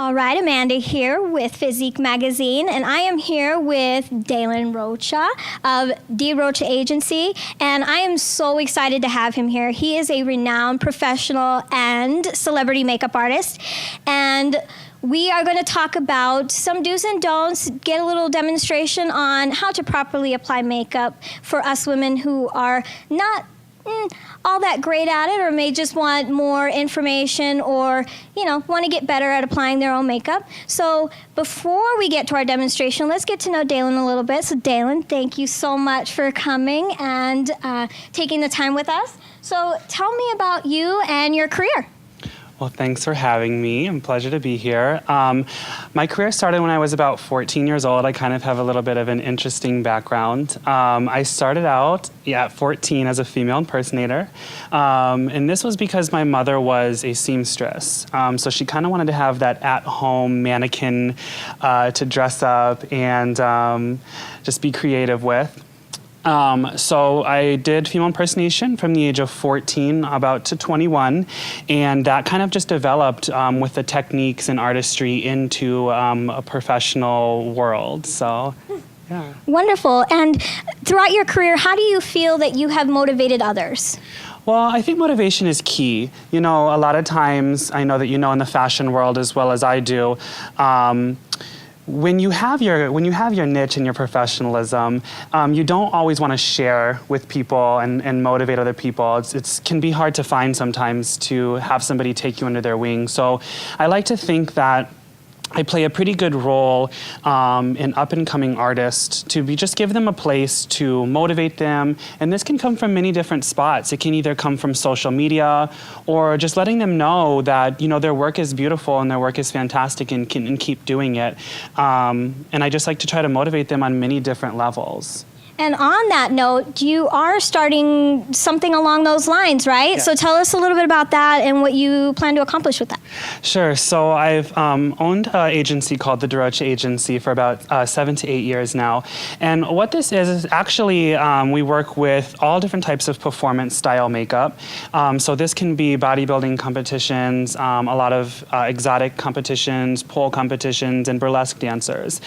All right, Amanda here with Physique Magazine, and I am here with Dalen Rocha of DeRocha Agency, and I am so excited to have him here. He is a renowned professional and celebrity makeup artist, and we are going to talk about some do's and don'ts, get a little demonstration on how to properly apply makeup for us women who are not all that great at it, or may just want more information, or want to get better at applying their own makeup. So before we get to our demonstration, let's get to know Dalen a little bit. So Dalen, thank you so much for coming and taking the time with us. So tell me about you and your career. Well, thanks for having me. It's a pleasure to be here. My career started when I was about 14 years old. I kind of have a little bit of an interesting background. I started out at 14 as a female impersonator. And this was because my mother was a seamstress. So she kind of wanted to have that at-home mannequin to dress up and just be creative with. So I did female impersonation from the age of 14 about to 21, and that kind of just developed with the techniques and artistry into a professional world. So, yeah. Wonderful. And throughout your career, how do you feel that you have motivated others? Well, I think motivation is key. A lot of times, I know that in the fashion world as well as I do, when you have your niche and your professionalism, you don't always want to share with people and motivate other people. It can be hard to find sometimes to have somebody take you under their wing. So I like to think that I play a pretty good role in up-and-coming artists to just give them a place to motivate them. And this can come from many different spots. It can either come from social media or just letting them know that, their work is beautiful and their work is fantastic and keep doing it. And I just like to try to motivate them on many different levels. And on that note, you are starting something along those lines, right? Yeah. So tell us a little bit about that and what you plan to accomplish with that. Sure. So I've owned an agency called the DeRocha Agency for about 7 to 8 years now. And what this is actually we work with all different types of performance style makeup. So this can be bodybuilding competitions, a lot of exotic competitions, pole competitions, and burlesque dancers.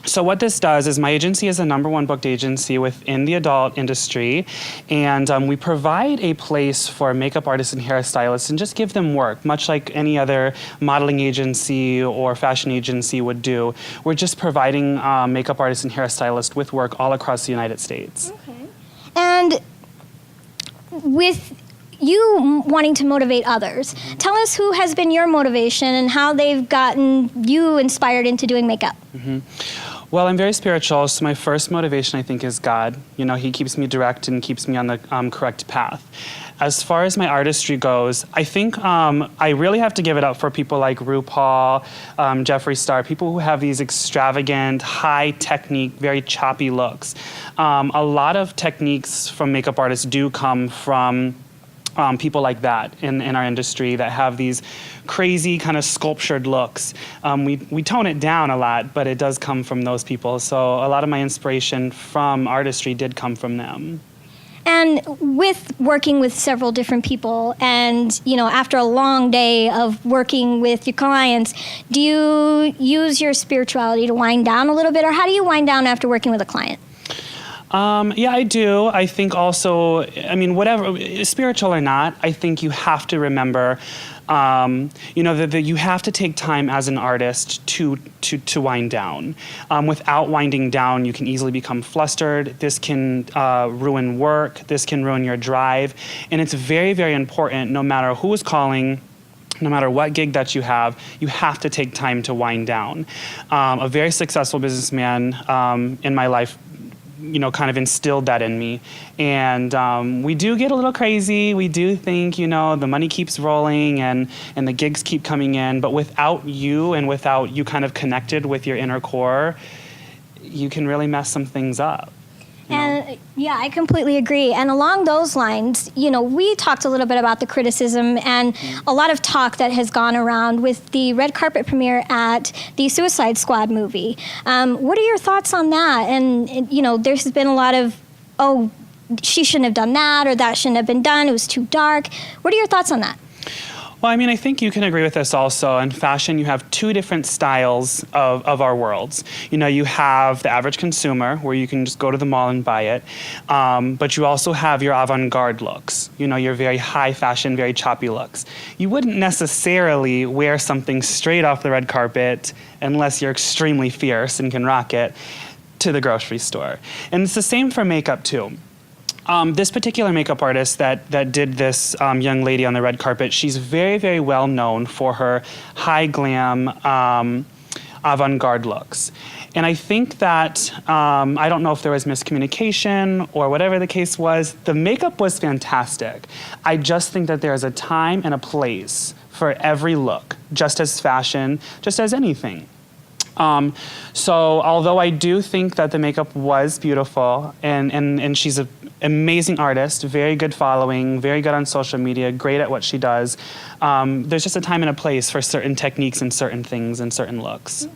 So what this does is my agency is the #1 booked agency within the adult industry, and we provide a place for makeup artists and hairstylists and just give them work, much like any other modeling agency or fashion agency would do. We're just providing makeup artists and hairstylists with work all across the United States. Okay. And with you wanting to motivate others, tell us who has been your motivation and how they've gotten you inspired into doing makeup. Well, I'm very spiritual, so my first motivation, I think, is God. He keeps me direct and keeps me on the correct path. As far as my artistry goes, I think I really have to give it up for people like RuPaul, Jeffree Star, people who have these extravagant, high technique, very choppy looks. A lot of techniques from makeup artists do come from people like that in our industry that have these crazy kind of sculptured looks. We tone it down a lot, but it does come from those people. So a lot of my inspiration from artistry did come from them. And with working with several different people and, after a long day of working with your clients, do you use your spirituality to wind down a little bit, or how do you wind down after working with a client? Yeah, I do. I think also, whatever, spiritual or not, I think you have to remember, that you have to take time as an artist to wind down. Without winding down, you can easily become flustered. This can ruin work. This can ruin your drive. And it's very, very important, no matter who is calling, no matter what gig that you have to take time to wind down. A very successful businessman in my life kind of instilled that in me. And we do get a little crazy. We do think, the money keeps rolling and the gigs keep coming in. But without you and without you kind of connected with your inner core, you can really mess some things up. And yeah, I completely agree. And along those lines, we talked a little bit about the criticism and a lot of talk that has gone around with the red carpet premiere at the Suicide Squad movie. What are your thoughts on that? And there's been a lot of, she shouldn't have done that, or that shouldn't have been done. It was too dark. What are your thoughts on that? Well, I mean, I think you can agree with this also. In fashion, you have two different styles of our worlds. You know, you have the average consumer, where you can just go to the mall and buy it. But you also have your avant-garde looks. You know, your very high fashion, very choppy looks. You wouldn't necessarily wear something straight off the red carpet unless you're extremely fierce and can rock it to the grocery store. And it's the same for makeup, too. This particular makeup artist that did this young lady on the red carpet, she's very, very well known for her high glam avant-garde looks. And I think that, I don't know if there was miscommunication or whatever the case was, the makeup was fantastic. I just think that there's a time and a place for every look, just as fashion, just as anything. So although I do think that the makeup was beautiful, and she's an amazing artist, very good following, very good on social media, great at what she does, there's just a time and a place for certain techniques and certain things and certain looks.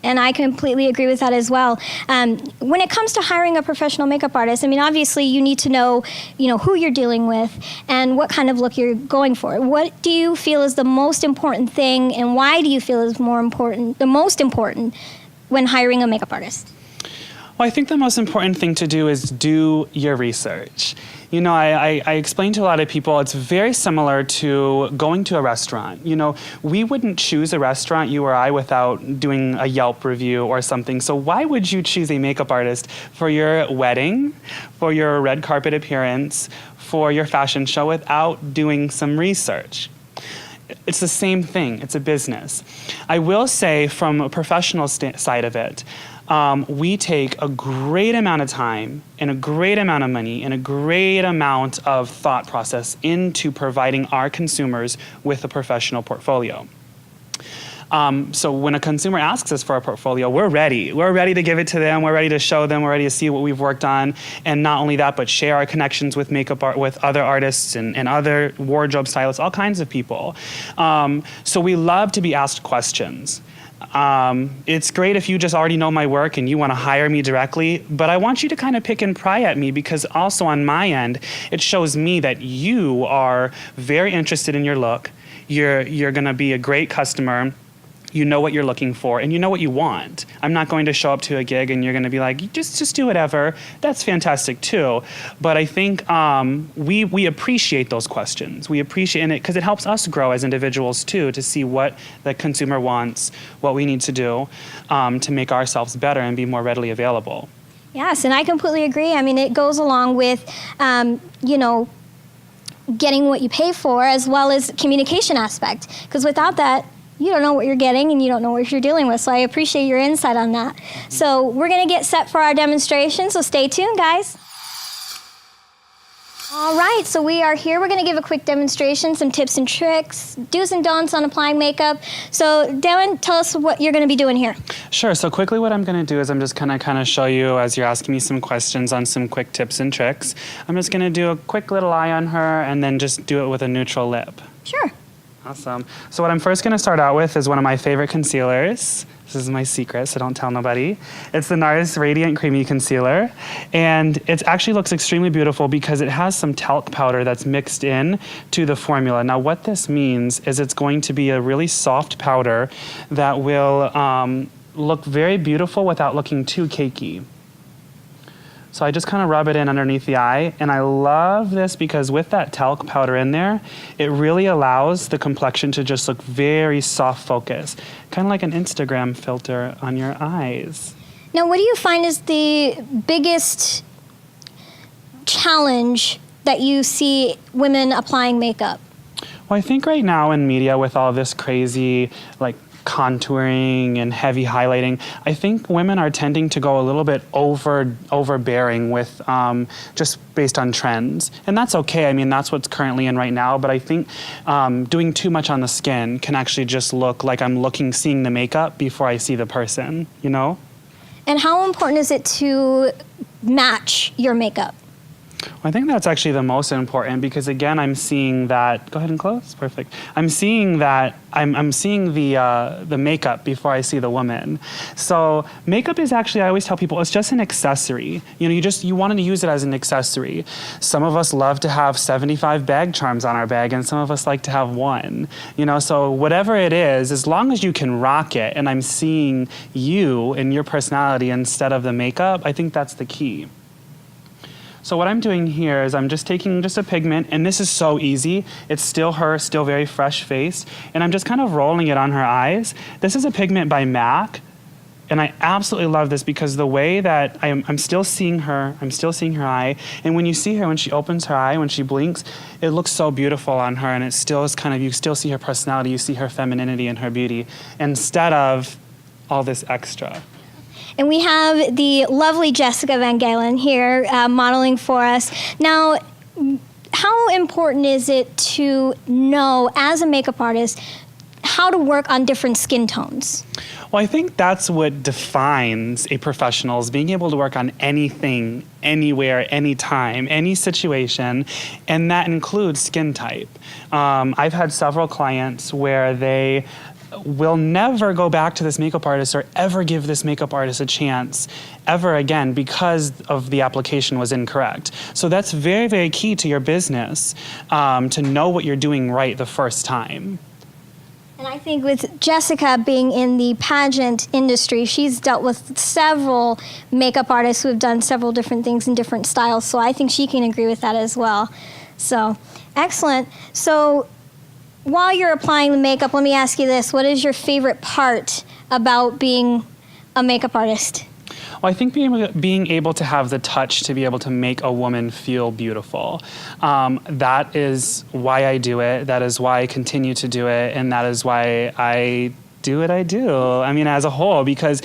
And I completely agree with that as well. When it comes to hiring a professional makeup artist, I mean, obviously you need to know, who you're dealing with and what kind of look you're going for. What do you feel is the most important thing, and why do you feel is the most important when hiring a makeup artist? Well, I think the most important thing to do is do your research. I explain to a lot of people, it's very similar to going to a restaurant. We wouldn't choose a restaurant, you or I, without doing a Yelp review or something. So why would you choose a makeup artist for your wedding, for your red carpet appearance, for your fashion show without doing some research? It's the same thing. It's a business. I will say, from a professional side of it, we take a great amount of time and a great amount of money and a great amount of thought process into providing our consumers with a professional portfolio. So when a consumer asks us for a portfolio, we're ready. We're ready to give it to them. We're ready to show them. We're ready to see what we've worked on. And not only that, but share our connections with makeup art, with other artists and other wardrobe stylists, all kinds of people. So we love to be asked questions. It's great if you just already know my work and you want to hire me directly, but I want you to kind of pick and pry at me, because also on my end, it shows me that you are very interested in your look. You're going to be a great customer. You know what you're looking for, and you know what you want. I'm not going to show up to a gig and you're going to be like, just do whatever. That's fantastic too. But I think we appreciate those questions. We appreciate it because it helps us grow as individuals too, to see what the consumer wants, what we need to do to make ourselves better and be more readily available. Yes, and I completely agree. I mean, it goes along with, getting what you pay for, as well as communication aspect. Because without that, you don't know what you're getting and you don't know what you're dealing with. So I appreciate your insight on that. So we're going to get set for our demonstration, so stay tuned, guys. All right, so we are here. We're going to give a quick demonstration, some tips and tricks, do's and don'ts on applying makeup. So Dalen, tell us what you're going to be doing here. Sure. So quickly what I'm going to do is I'm just going to kind of show you, as you're asking me some questions on some quick tips and tricks, I'm just going to do a quick little eye on her and then just do it with a neutral lip. Sure. Awesome. So what I'm first going to start out with is one of my favorite concealers. This is my secret, so don't tell nobody. It's the NARS Radiant Creamy Concealer. And it actually looks extremely beautiful because it has some talc powder that's mixed in to the formula. Now what this means is it's going to be a really soft powder that will look very beautiful without looking too cakey. So I just kind of rub it in underneath the eye, and I love this because with that talc powder in there, it really allows the complexion to just look very soft focus, kind of like an Instagram filter on your eyes. Now, what do you find is the biggest challenge that you see women applying makeup? Well, I think right now in media with all this crazy, contouring and heavy highlighting, I think women are tending to go a little bit overbearing with just based on trends. And that's okay. I mean, that's what's currently in right now. But I think doing too much on the skin can actually just look like I'm seeing the makeup before I see the person, And how important is it to match your makeup? I think that's actually the most important because again, I'm seeing that. Go ahead and close. Perfect. I'm seeing that. I'm seeing the makeup before I see the woman. So makeup is actually, I always tell people, it's just an accessory. You wanted to use it as an accessory. Some of us love to have 75 bag charms on our bag, and some of us like to have one. So whatever it is, as long as you can rock it, and I'm seeing you and your personality instead of the makeup, I think that's the key. So what I'm doing here is I'm just taking just a pigment, and this is so easy. It's still her, still very fresh face, and I'm just kind of rolling it on her eyes. This is a pigment by MAC, and I absolutely love this because the way that I'm still seeing her eye, and when you see her, when she opens her eye, when she blinks, it looks so beautiful on her, and it still is kind of, you still see her personality, you see her femininity and her beauty, instead of all this extra. And we have the lovely Jessica Van Galen here modeling for us. Now, how important is it to know, as a makeup artist, how to work on different skin tones? Well, I think that's what defines a professional, is being able to work on anything, anywhere, anytime, any situation, and that includes skin type. I've had several clients where they will never go back to this makeup artist or ever give this makeup artist a chance ever again because of the application was incorrect. So that's very, very key to your business, to know what you're doing right the first time. And I think with Jessica being in the pageant industry, she's dealt with several makeup artists who have done several different things in different styles. So I think she can agree with that as well. So, excellent. So, while you're applying the makeup, let me ask you this. What is your favorite part about being a makeup artist? Well, I think being able to have the touch to be able to make a woman feel beautiful. That is why I do it. That is why I continue to do it. And that is why I do what I do. I mean, as a whole, because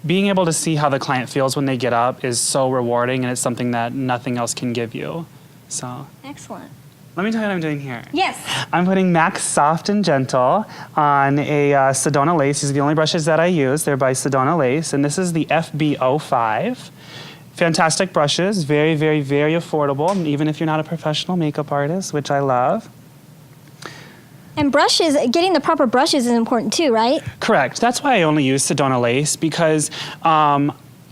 being able to see how the client feels when they get up is so rewarding, and it's something that nothing else can give you. So. Excellent. Let me tell you what I'm doing here. Yes. I'm putting MAC Soft and Gentle on a Sedona Lace. These are the only brushes that I use. They're by Sedona Lace, and this is the FB05. Fantastic brushes, very, very, very affordable, even if you're not a professional makeup artist, which I love. And brushes, getting the proper brushes is important too, right? Correct. That's why I only use Sedona Lace, because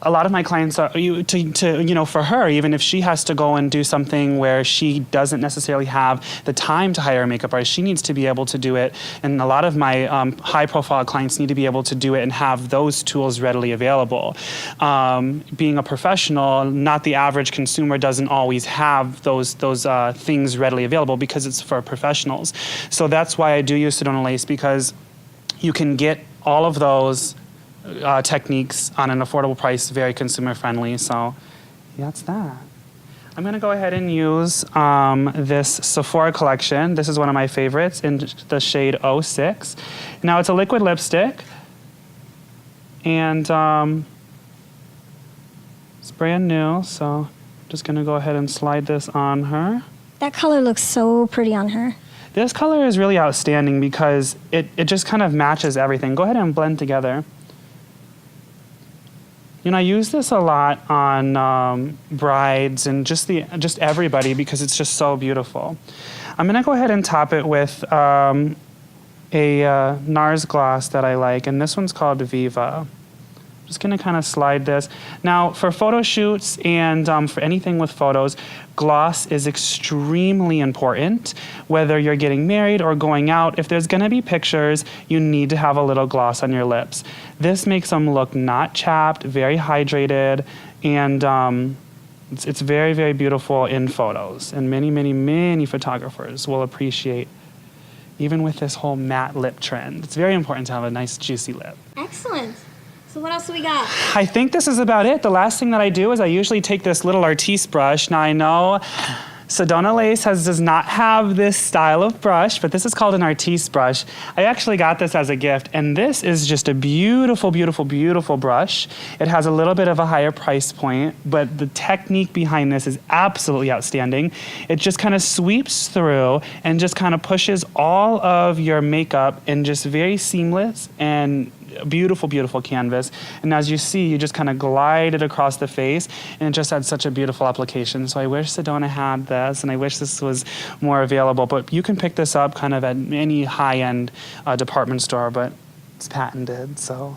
a lot of my clients are, for her, even if she has to go and do something where she doesn't necessarily have the time to hire a makeup artist, she needs to be able to do it. And a lot of my high-profile clients need to be able to do it and have those tools readily available. Being a professional, not the average consumer doesn't always have those things readily available because it's for professionals. So that's why I do use Sedona Lace, because you can get all of those techniques on an affordable price, very consumer friendly. So that's that. I'm gonna go ahead and use this Sephora collection. This is one of my favorites in the shade 06. Now it's a liquid lipstick, and it's brand new, so I'm just gonna go ahead and slide this on her. That color looks so pretty on her. This color is really outstanding because it just kind of matches everything. Go ahead and blend together. I use this a lot on brides and just everybody because it's just so beautiful. I'm gonna go ahead and top it with a NARS gloss that I like, and this one's called Viva. Just gonna kind of slide this. Now, for photo shoots and for anything with photos, gloss is extremely important. Whether you're getting married or going out, if there's gonna be pictures, you need to have a little gloss on your lips. This makes them look not chapped, very hydrated, and it's very, very beautiful in photos. And many, many, many photographers will appreciate, even with this whole matte lip trend. It's very important to have a nice, juicy lip. Excellent. So what else do we got? I think this is about it. The last thing that I do is I usually take this little Artiste brush. Now I know Sedona Lace does not have this style of brush, but this is called an Artiste brush. I actually got this as a gift, and this is just a beautiful, beautiful, beautiful brush. It has a little bit of a higher price point, but the technique behind this is absolutely outstanding. It just kind of sweeps through and just kind of pushes all of your makeup in just very seamless and beautiful, beautiful canvas. And as you see, you just kind of glide it across the face, and it just had such a beautiful application. So I wish Sedona had this, and I wish this was more available. But you can pick this up kind of at any high-end department store, but it's patented, so.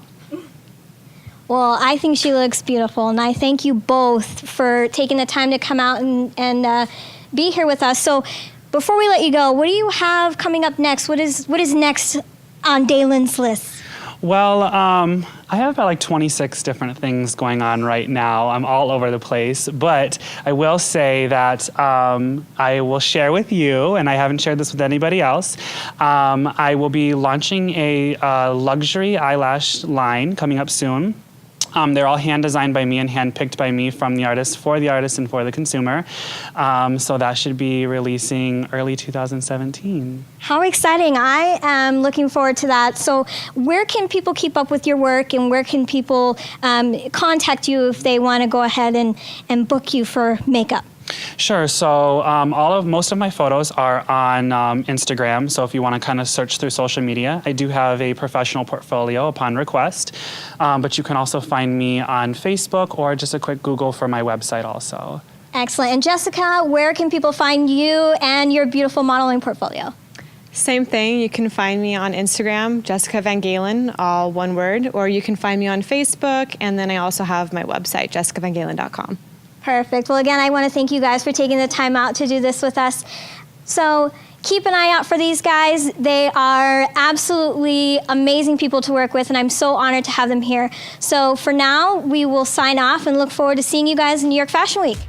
Well, I think she looks beautiful, and I thank you both for taking the time to come out and be here with us. So before we let you go, what do you have coming up next? What is next on Dalen's list? Well, I have about like 26 different things going on right now. I'm all over the place, but I will say that I will share with you, and I haven't shared this with anybody else, I will be launching a luxury eyelash line coming up soon. They're all hand designed by me and hand picked by me from the artist and for the consumer. So that should be releasing early 2017. How exciting. I am looking forward to that. So where can people keep up with your work, and where can people contact you if they want to go ahead and book you for makeup? Sure. So most of my photos are on Instagram. So if you want to kind of search through social media, I do have a professional portfolio upon request. But you can also find me on Facebook, or just a quick Google for my website also. Excellent. And Jessica, where can people find you and your beautiful modeling portfolio? Same thing. You can find me on Instagram, Jessica Van Galen, all one word, or you can find me on Facebook. And then I also have my website, jessicavangalen.com. Perfect. Well, again, I want to thank you guys for taking the time out to do this with us. So keep an eye out for these guys. They are absolutely amazing people to work with, and I'm so honored to have them here. So for now, we will sign off and look forward to seeing you guys in New York Fashion Week.